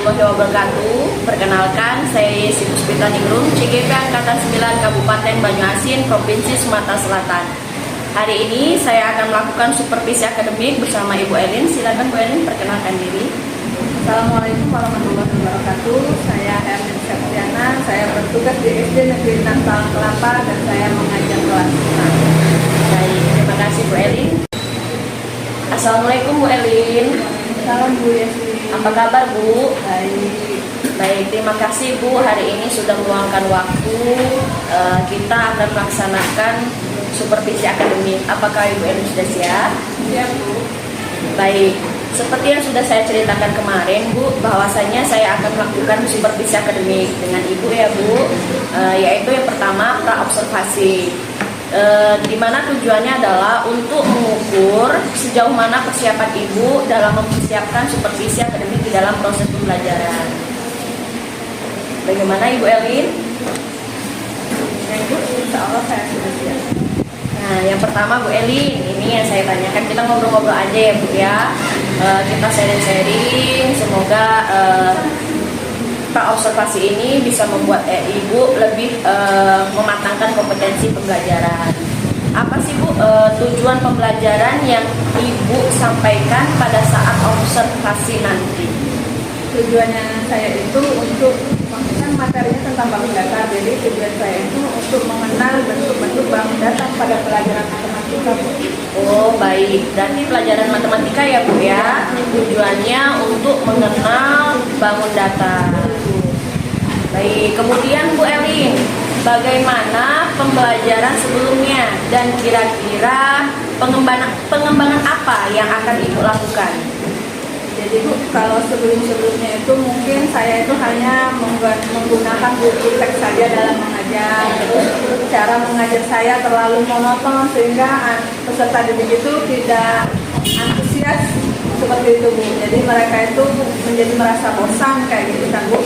warahmatullahi wabarakatuh. Perkenalkan, saya Yesi Puspita Ningrum, CGP Angkatan 9 Kabupaten Banyuasin, Provinsi Sumatera Selatan. Hari ini saya akan melakukan supervisi akademik bersama Ibu Elin. Silakan Bu Elin, perkenalkan diri. Assalamualaikum warahmatullahi wabarakatuh. Saya Erlin Septiana. Saya bertugas di SD Negeri 6 Talang Kelapa dan saya mengajar kelas 6. Baik, terima kasih Bu Elin. Assalamualaikum Bu Elin. Salam Bu Yesi. Apa kabar Bu? Baik. Baik, terima kasih Bu. Hari ini sudah meluangkan waktu. Kita akan melaksanakan supervisi akademik. Apakah Ibu Elin sudah siap? Siap Bu. Baik, seperti yang sudah saya ceritakan kemarin Bu, bahwasanya saya akan melakukan supervisi akademik dengan Ibu ya Bu, yaitu yang pertama pra-observasi, di mana tujuannya adalah untuk mengukur sejauh mana persiapan Ibu dalam mempersiapkan supervisi akademik di dalam proses pembelajaran. Bagaimana Ibu Elin? Ya Bu, insya Allah saya sudah siap. Nah, yang pertama Bu Elin, ini yang saya tanyakan, kita ngobrol-ngobrol aja ya Bu ya. Kita sharing-sharing, semoga observasi ini bisa membuat Ibu lebih mematangkan kompetensi pembelajaran. Apa sih Bu tujuan pembelajaran yang Ibu sampaikan pada saat observasi nanti? Tujuannya saya itu untuk kan materinya tentang bangun data, jadi tujuan saya itu untuk mengenal bentuk-bentuk bangun data pada pelajaran matematika. Oh baik, berarti pelajaran matematika ya Bu ya, tujuannya untuk mengenal bangun data. Baik, kemudian Bu Elin, bagaimana pembelajaran sebelumnya dan kira-kira pengembangan apa yang akan Ibu lakukan? Jadi Bu, kalau sebelumnya itu mungkin saya itu hanya menggunakan buku teks saja dalam mengajar. Terus cara mengajar saya terlalu monoton sehingga peserta didik itu tidak antusias seperti itu Bu. Jadi mereka itu menjadi merasa bosan kayak gitu kan Bu.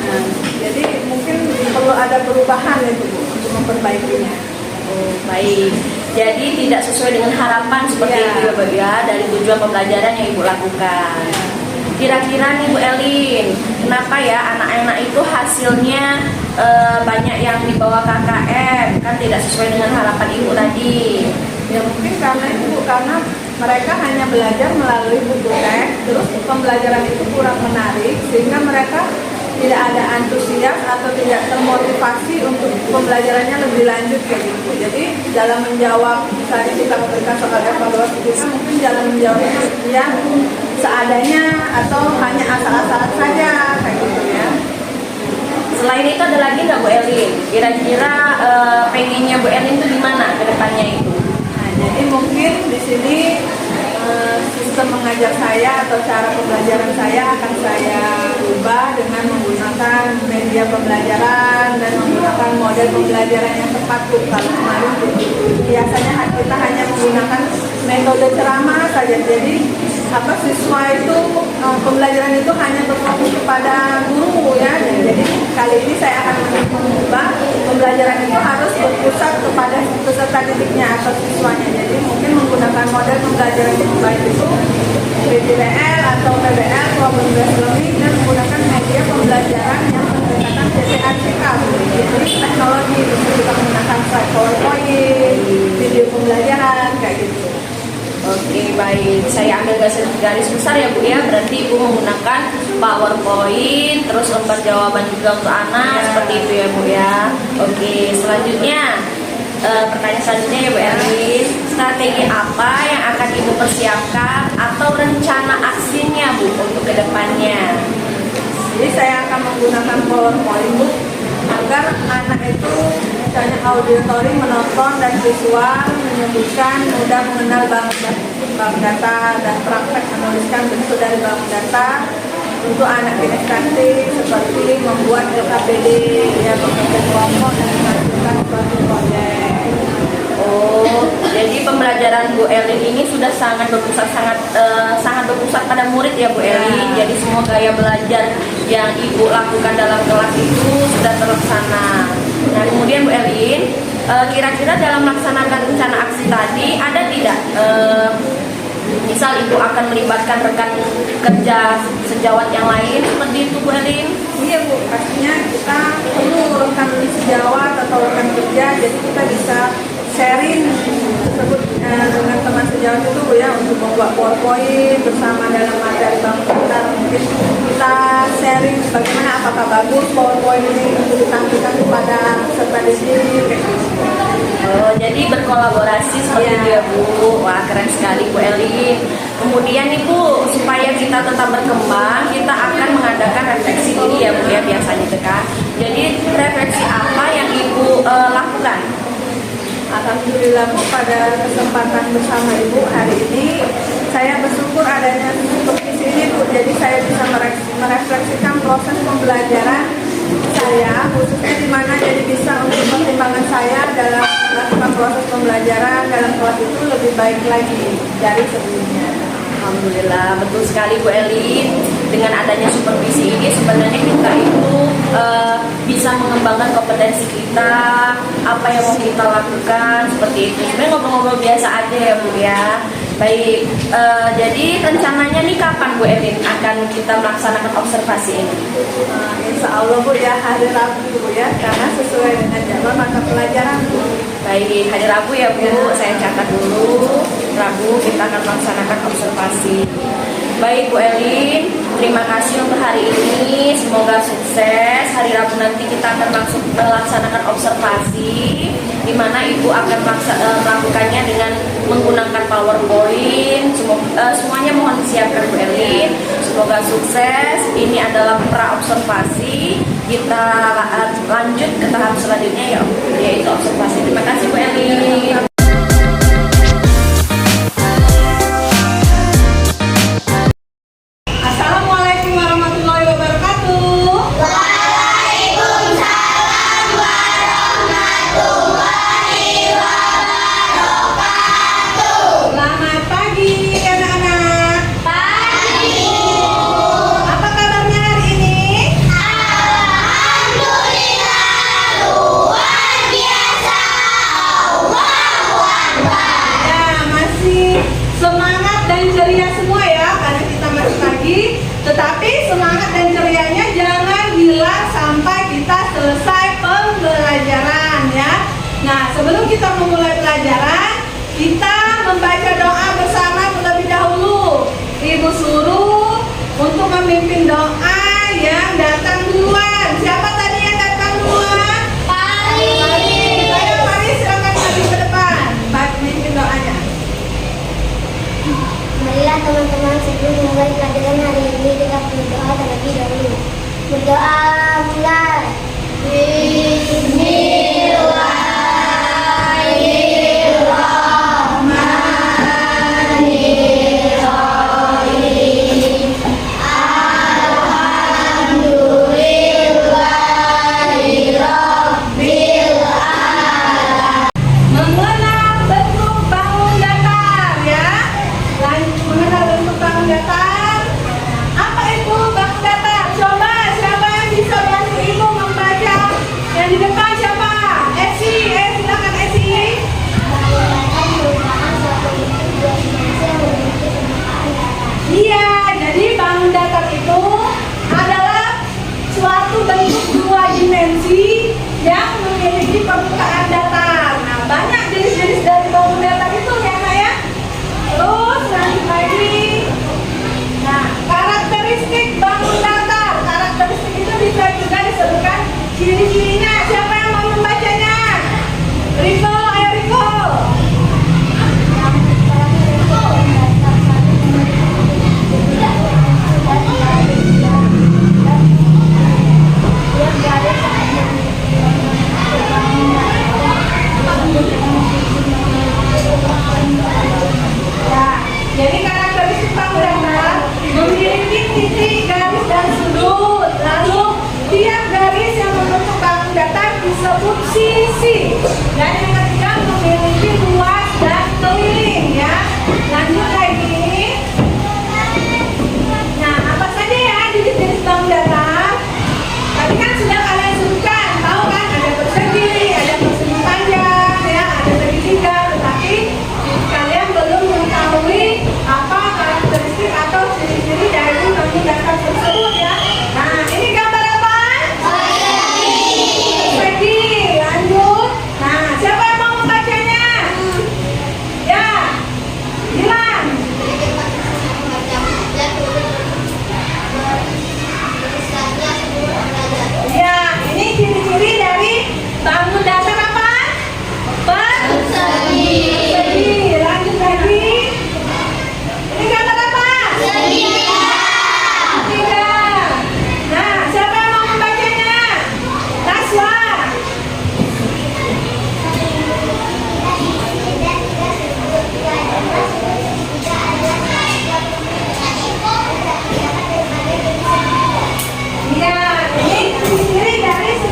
Nah, jadi mungkin perlu ada perubahan itu Bu untuk memperbaikinya. Oh, baik. Jadi tidak sesuai dengan harapan seperti itu ya Bu ya, dari tujuan pembelajaran yang Ibu lakukan. Kira-kira nih Bu Elin, kenapa ya anak-anak itu hasilnya banyak yang di bawah KKM, kan tidak sesuai dengan harapan Ibu tadi? Ya mungkin karena itu Bu, karena mereka hanya belajar melalui buku teks, terus pembelajaran itu kurang menarik sehingga mereka tidak ada antusias atau tidak termotivasi untuk pembelajarannya lebih lanjut kayak gitu. Jadi dalam menjawab, misalnya kita memberikan soal evaluasi kita mungkin dalam menjawabnya yang seadanya atau hanya asal-asalan saja kayak gitu ya. Selain itu ada lagi nggak Bu Elin? Kira-kira pengennya Bu Elin itu gimana ke depannya itu? Nah, jadi mungkin di sini sistem mengajar saya atau cara pembelajaran saya akan saya ubah dengan menggunakan media pembelajaran dan menggunakan model pembelajaran yang tepat Bu. Kalau kemarin biasanya kita hanya menggunakan metode ceramah saja, jadi siswa itu pembelajaran itu hanya berfokus kepada guru ya. Jadi kali ini saya akan mengubah pembelajaran itu harus berpusat kepada peserta didiknya atau siswanya. Jadi mungkin menggunakan model pembelajaran yang baik itu PBL atau PBL, problem based learning, dan menggunakan media pembelajaran yang menggunakan CCACK. Jadi teknologi bisa kita menggunakan PowerPoint, video pembelajaran kayak gitu. Oke baik, saya ambil garis besar ya Bu ya. Berarti Ibu menggunakan PowerPoint, terus lembar jawaban juga untuk anak, seperti itu ya Bu ya. Oke, selanjutnya pertanyaan selanjutnya ya Bu Elin, strategi apa yang akan Ibu persiapkan atau rencana aksinya Bu untuk kedepannya? Jadi saya akan menggunakan PowerPoint Bu agar anak itu misalnya auditori menonton dan visual menyebutkan mudah mengenal bank data dan praktek menuliskan bentuk dari bank data untuk anak kinestetik seperti membuat LKPD ya, bekerja kelompok dan menghasilkan suatu proyek. Oh, jadi pembelajaran Bu Elin ini sudah sangat berpusat pada murid ya Bu Elin. Jadi semua gaya belajar yang Ibu lakukan dalam kelas itu sudah terlaksana. Nah, kemudian Bu Elin, kira-kira dalam melaksanakan rencana aksi tadi ada tidak misal Ibu akan melibatkan rekan kerja sejawat yang lain seperti itu Bu Elin? Iya Bu, pastinya kita perlu rekan sejawat atau rekan kerja, jadi kita bisa sharing tersebut dengan teman sejawat itu Bu ya, untuk membuat PowerPoint bersama dalam materi bank kita. Mungkin kita sharing bagaimana, apakah bagus PowerPoint ini untuk ditampilkan kepada peserta di sini kayak gitu. Oh, jadi berkolaborasi seperti itu ya Bu. Wah, keren sekali Bu Elin. Kemudian nih Bu, supaya kita tetap berkembang, kita akan mengadakan refleksi diri ya Bu ya, biasanya itu kan. Jadi refleksi apa yang Ibu lakukan? Alhamdulillah Bu, pada kesempatan bersama Ibu hari ini saya bersyukur adanya supervisi ini Bu. Jadi saya bisa merefleksikan proses pembelajaran saya, khususnya di mana jadi bisa untuk pertimbangan saya dalam melakukan proses pembelajaran dalam kelas itu lebih baik lagi dari sebelumnya. Alhamdulillah, betul sekali Bu Elin. Dengan adanya supervisi ini sebenarnya kita itu bisa mengembangkan kompetensi kita, apa yang mau kita lakukan, seperti itu. Sebenarnya ngobrol-ngobrol biasa aja ya Bu ya. Baik, jadi rencananya nih kapan Bu Elin akan kita melaksanakan observasi ini? Insya Allah Bu ya, hari Rabu Bu ya, karena sesuai dengan jadwal mata pelajaran Bu. Baik, hari Rabu ya Bu, saya catat dulu. Rabu kita akan melaksanakan observasi. Baik Bu Elin, terima kasih untuk hari ini. Semoga sukses. Hari Rabu nanti kita akan melaksanakan observasi, di mana Ibu akan melakukannya dengan menggunakan PowerPoint. Semuanya mohon disiapkan Bu Elin. Semoga sukses. Ini adalah pra observasi. Kita lanjut ke tahap selanjutnya yaitu observasi. Terima kasih Bu Elin. Assalamualaikum warahmatullahi wabarakatuh. Waalaikumsalam warahmatullahi wabarakatuh. Selamat pagi anak-anak. Pagi. Apa kabarnya hari ini? Alhamdulillah luar biasa. Allahu Akbar. Ya, masih semangat dan ceria semua ya, karena kita masih pagi. Tetapi semangat dan cerianya jangan hilang sampai kita selesai pembelajaran ya. Nah, sebelum kita memulai pelajaran, kita membaca doa bersama terlebih dahulu. Ibu suruh untuk memimpin doa yang datang duluan. Siapa tadi yang datang duluan? Mari, silakan maju ke depan. Memimpin doanya. Marilah teman-teman, sebelum memulai pelajaran hari ini kita berdoa terlebih dahulu. Berdoa mulai. Bismillahirrahmanirrahim. Alhamdulillahirabbil alamin. Mengenal bentuk bangun datar ya. Mengenal bentuk bangun datar. Apa itu bangun datar? Coba siapa yang bisa bantu ibu membaca? Yang di depan siapa? Esi, silakan Esi. Iya, jadi bangun datar itu adalah suatu bentuk dua dimensi yang memiliki permukaan datar. Nah, banyak jenis-jenis dari bangun datar itu ya Nak ya. Terus lanjut lagi. Nah, karakteristik bangun datar. Karakteristik itu bisa juga disebutkan ciri-cirinya. Siapa yang mau membacanya? Riko, ayo Riko. Ya, jadi karakteristik bangun datar memiliki titik, garis, dan sudut. Lalu tiap garis yang membentuk bangun datar disebut sisi. Dan yang ketiga memiliki luas dan keliling ya. Lanjut lagi. Nah, apa saja ya jenis-jenis bangun datar? Tadi kan sudah kalian sebutkan, tahu kan ada persegi, ada persegi panjang, ya, ada segitiga. Tetapi kalian belum mengetahui apa karakteristik atau ciri-ciri dari bangun datar tersebut ya. Nah, ini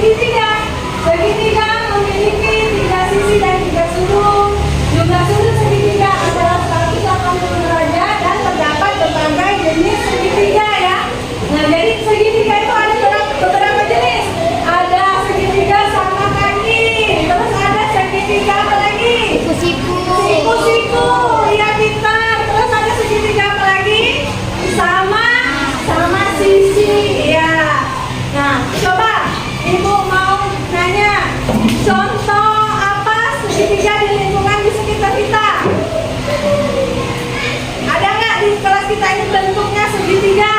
segitiga. Segitiga memiliki 3 sisi dan 3 sudut. Jumlah sudut segitiga adalah 180 derajat dan terdapat berbagai jenis segitiga ya. Nah, jadi segitiga itu ada beberapa jenis. Ada segitiga sama kaki, terus ada segitiga apa lagi? Siku-siku, iya pintar. Terus ada segitiga apa lagi? Sama sisi, ya. Nah, coba Ibu mau nanya, contoh apa segitiga di lingkungan di sekitar kita? Ada nggak di kelas kita ini bentuknya segitiga?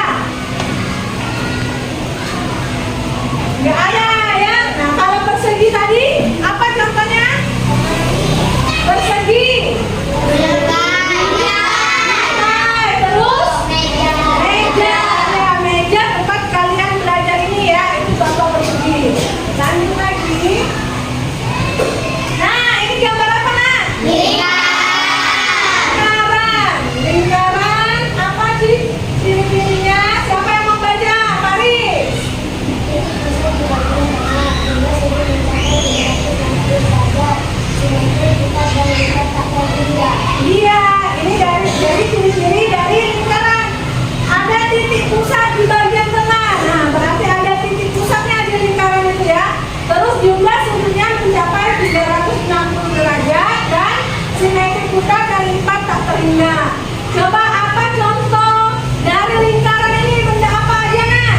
Nggak ada ya. Nah, kalau persegi tadi, apa contohnya? Persegi. Terus meja. Ya, meja tempat kalian belajar ini ya. Itu contoh persegi. Lanjut lagi. Nah, ini gambar apa, Nak? Lingkaran. Apa sih ciri-cirinya? Siapa yang mau baca? Faris. Iya, ini dari ciri-ciri dari lingkaran. Ada titik pusat di bagian tengah. Nah, berarti ada titik pusatnya di lingkaran itu ya. Terus jumlah sudutnya mencapai 360 derajat dan simetri putar dan lipat tak terhingga. Coba apa contoh dari lingkaran ini? Benda apa aja, Nak?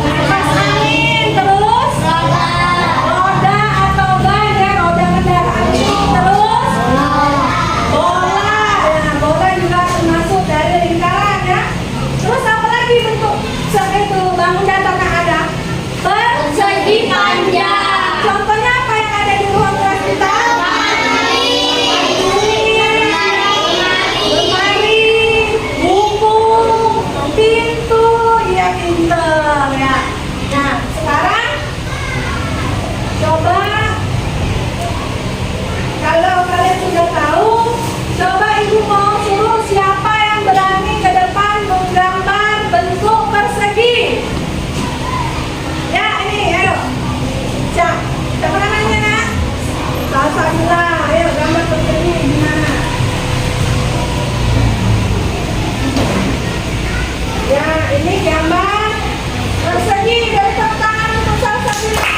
Kipas angin, terus roda atau ban ya, roda kendaraan ini, terus bola. Ya, bola juga termasuk dari lingkaran ya. Terus apa lagi bentuk itu bangun datar yang ada? Persegi panjang. Contohnya apa yang ada di ruang kelas kita? Lemari, buku, pintu, ya pinter ya. Nah, sekarang coba kalau kalian sudah tahu, coba Ibu mau suruh siapa yang berani ke depan menggambar bentuk persegi. Ya, ini ayo. Siapa namanya, Nak? Salsabila. Ayo gambar persegi gimana? Ya, ini gambar persegi. Dari tepuk tangan untuk Salsabila.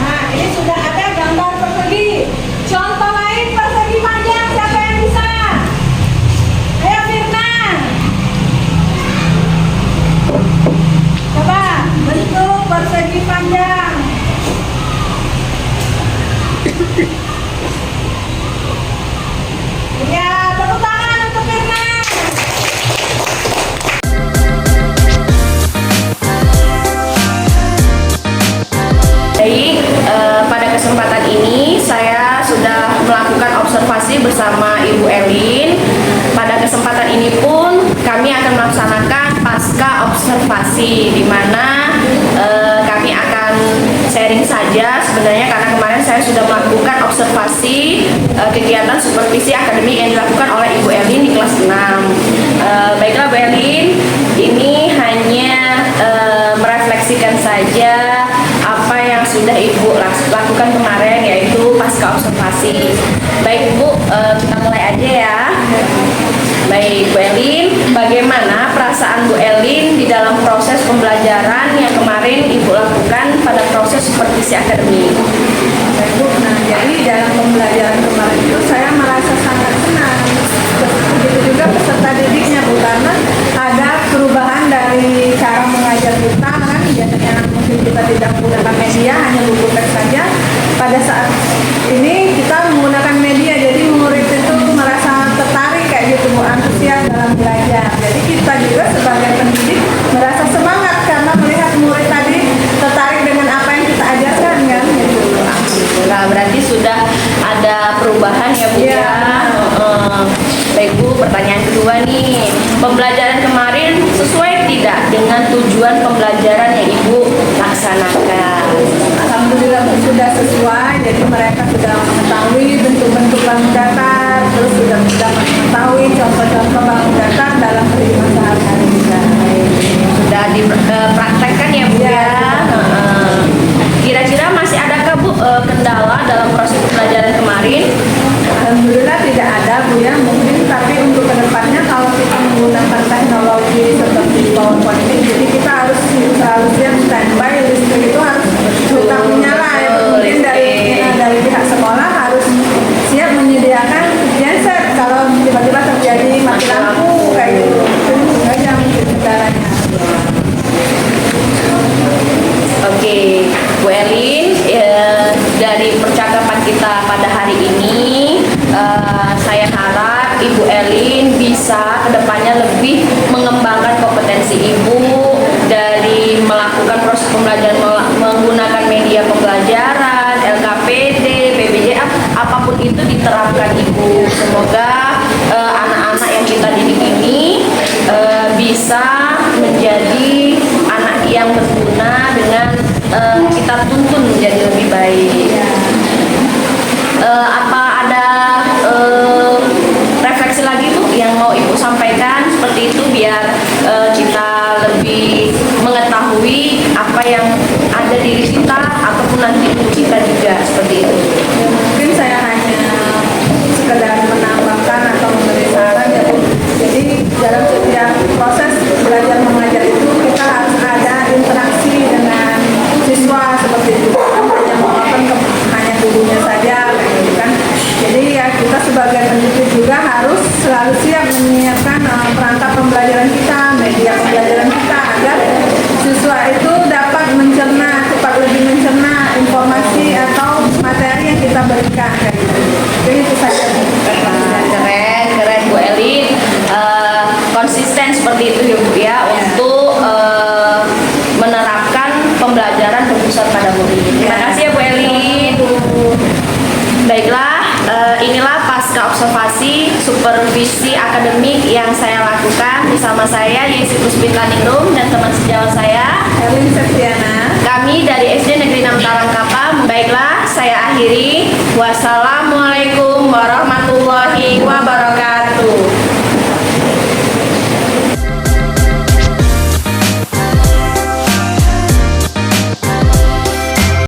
Nah, ini sudah ada gambar persegi. Contoh lain persegi panjang, siapa yang bisa? Ayo Firman. Coba bentuk persegi panjang. Ya, tepuk tangan untuk Firman. Baik, pada kesempatan ini saya sudah melakukan observasi bersama Ibu Elin. Pada kesempatan ini pun kami akan melaksanakan pasca observasi, di mana kami akan sharing saja sebenarnya, karena kemarin saya sudah melakukan observasi kegiatan supervisi akademik yang dilakukan oleh Ibu Elin di kelas 6. Baiklah Bu Elin, ini hanya merefleksikan saja apa yang sudah Ibu lakukan kemarin, yaitu pasca observasi. Baik Bu, kita mulai aja ya. Baik Bu Elin, bagaimana perasaan Bu Elin di dalam proses pembelajaran yang kemarin Ibu lakukan pada proses supervisi akademik? Baik Bu, nah jadi dalam pembelajaran kemarin itu saya merasa sangat senang. Begitu juga peserta didiknya Bu, karena ada perubahan dari cara mengajar kita kan. Biasanya mungkin kita tidak menggunakan media, hanya buku teks saja. Pada saat ini kita menggunakan media, jadi murid itu merasa tertarik kayak gitu Bu, antusias dalam belajar. Jadi kita juga sebagai pendidik merasa semangat karena melihat murid tadi tertarik dengan apa yang kita ajarkan kan gitu. Alhamdulillah berarti sudah ada perubahan ya Bu Iya. ya. Baik Bu, pertanyaan kedua nih, pembelajaran kemarin sesuai tidak dengan tujuan pembelajaran yang Ibu laksanakan? Alhamdulillah Bu, sudah sesuai, jadi mereka sudah mengetahui bentuk-bentuk bangun datar, terus sudah mengetahui contoh-contoh bangun datar dalam kehidupan sehari-hari kita. Sudah dipraktekkan ya Bu Iya, ya. Kira-kira masih adakah Bu kendala dalam proses pembelajaran kemarin? Alhamdulillah tidak ada Bu ya, mungkin tapi untuk kedepannya kalau kita menggunakan teknologi seperti PowerPoint ini, jadi kita harus selalu siap standby, listrik itu harus tetap menyala ya. Mungkin dari pihak sekolah harus siap menyediakan genset kalau tiba-tiba terjadi mati lampu kayak gitu. Itu aja mungkin caranya. Oke, Bu Elin, dari percakapan kita pada hari ini, saya harap Ibu Elin bisa kedepannya lebih mengembangkan kompetensi Ibu dari melakukan proses pembelajaran menggunakan media pembelajaran, LKPD, PBJ, apapun itu diterapkan Ibu. Semoga anak-anak yang kita didik ini bisa menjadi anak yang berguna dengan kita tuntun menjadi lebih baik. Apa ada refleksi lagi Bu yang mau Ibu sampaikan seperti itu biar kita lebih mengetahui apa yang ada di diri kita ataupun nanti ibu kita juga seperti itu. Mungkin saya hanya sekedar menambahkan atau memberi saran ya Bu. Jadi dalam setiap proses belajar mengajar itu kita harus ada interaksi dengan siswa seperti itu. Hanya mengatakan hanya gurunya saja kayak gitu kan. Jadi ya kita sebagai pendidik juga harus selalu siap menyiapkan perangkat pembelajaran kita, media pembelajaran kita agar siswa itu dapat cepat lebih mencerna informasi atau materi yang kita berikan kayak gitu. Jadi itu saja. Keren Bu Elin, konsisten seperti itu ya Bu ya, untuk menerapkan pembelajaran berpusat pada murid. Terima kasih ya Bu Elin. Baiklah, inilah pasca observasi supervisi akademik yang saya lakukan bersama saya Yesi Puspita Ningrum dan teman sejawat saya Elin Septiana. Kami dari SD Negeri 6 Tarangkap